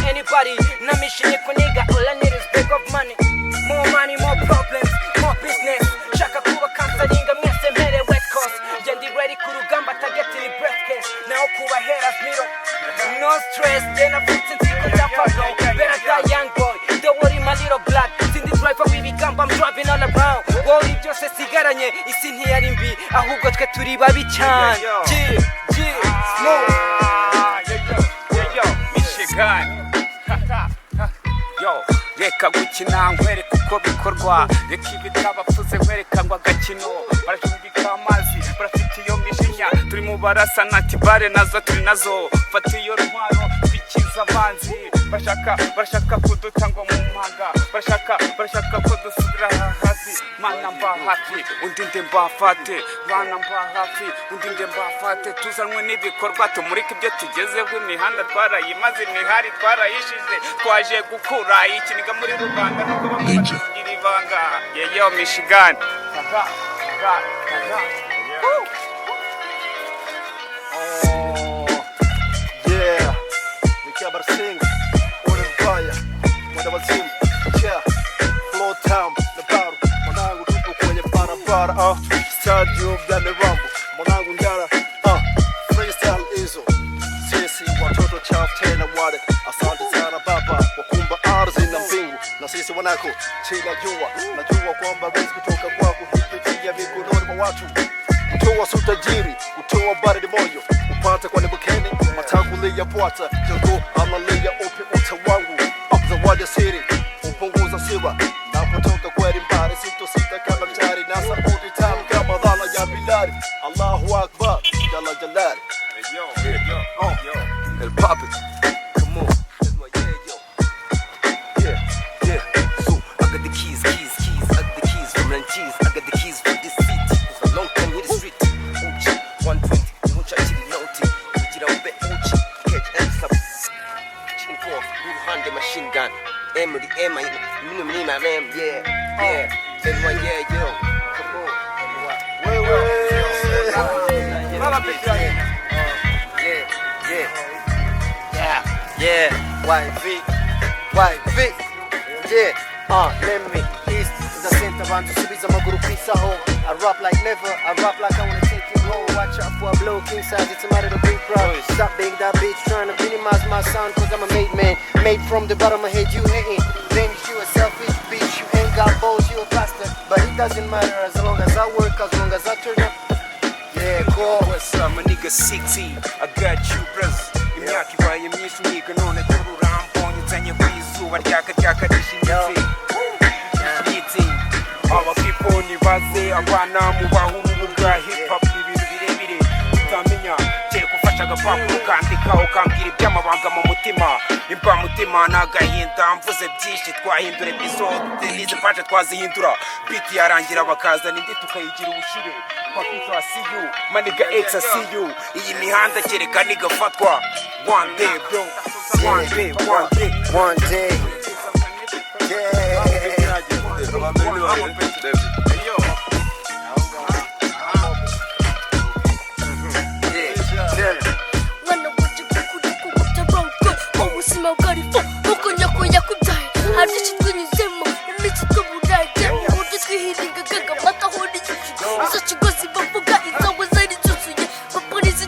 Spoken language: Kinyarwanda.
anybody. Na mission kuniga, all I need is bag of money. More money, more problems, more business. Shaka kuba kansaringa mwese mpere West Coast. Yendi ready kurugamba tagetiri breathcase. Now kuba heras miro. No stress, then I fit into the follow. Better die young boy, don't worry my little blood. Sindi driver w'ibigamba, I'm driving all around. Worry byose sigaranye, isi ntiyari mbi, ahubwo twe turi babi cyane. Yo, reka gukina nkwereka uko bikorwa, reka ibitabapfuze nkwereka ngo agakino. Barashubika amazi, barafite iyo mishinya, turi mu barasa na tibare nazo turi nazo. Fata iyo ntwaro twikiza abanzi, barashaka kuduta ngo mu mpanga, barashaka ko dusubira hasi. Mana mba hafi, undi nde mba fate, mana mba hafi, undi nde mba fate. Tuzanwe n'ibikorwa tumurika ibyo tugezeho, imihanda twarayimaze, imihari twarayishize, twaje gukura ikiniga muri rubanda nuko bamufata ibanga. Yeyo Michigan. Yeah, we can't sing. On fire, when I was in, yeah, flow town, the battle. Mwanangu tupo kwenye barabara, stadium ya Mirambo. Mwanangu ngara, freestyle hizo. Sisi watoto chafu tena wale. Asante sana baba, wakumba ardhi na mbingu. Na sisi wanako, chini jua. Najua kwamba riziki kutoka kwako hipitia mikononi mwa watu. Kutoa sutajiri, kutoa baridi moyo. Upata kwa nebukeni, matangulia pwata. Jogo analia upi uta wangu. Zawadi siri, upunguza siwa. Napotoka kweli mbali, sita kama mtari. Na sauti tamu kama dhala ya bilari. Allahu Akbar, Jalla Jalali. El Papi, come on. Yeah. So I got the keys, I got the keys from Ranchis, I got the keys for this city. It's a long time in the street. Uchi, 120, you won't try to the naughty. Uchi, don't bet Uchi, catch X up. Chin forth, good hand, the machine gun. M with the M, I need my ram, yeah. Everyone, yeah, yo. Come on, Yeah, YV, yeah, let me east the center and to subiza maguru pizza home. I rap like never, I rap like I wanna take you home. Watch out for a blow king size, it's a matter to bring proud. Stop being that bitch, trying to minimize my sound, cause I'm a made man. Made from the bottom of my head, you hating. Then you a selfish bitch, you ain't got balls, you a bastard. But it doesn't matter as long as I work, as long as I turn up. Yeah, cool. What's up, my nigga CT? I got you, brothers. Imyaka ibaye myinshi uniga none tururambo nyuzanye kwizuba ryaka rishinyitse yiti abakipo nibaze abana mu bahunga hip hop ibintu birebire utamenya cye gufasha agapapuro kandika ukambwira iby'amabanga mu mutima imba mutima nagahinda mvuze byinshi twahindura episode nize paje twazihindura beat yarangira bakazana indi tukayigira ubushire Papito, I see you, my nigga X, I see you. Iyi mihanda kereka nigga fatwa. One day, bro. One day. Such a gossip, but forgot it's always like it's just you. But police,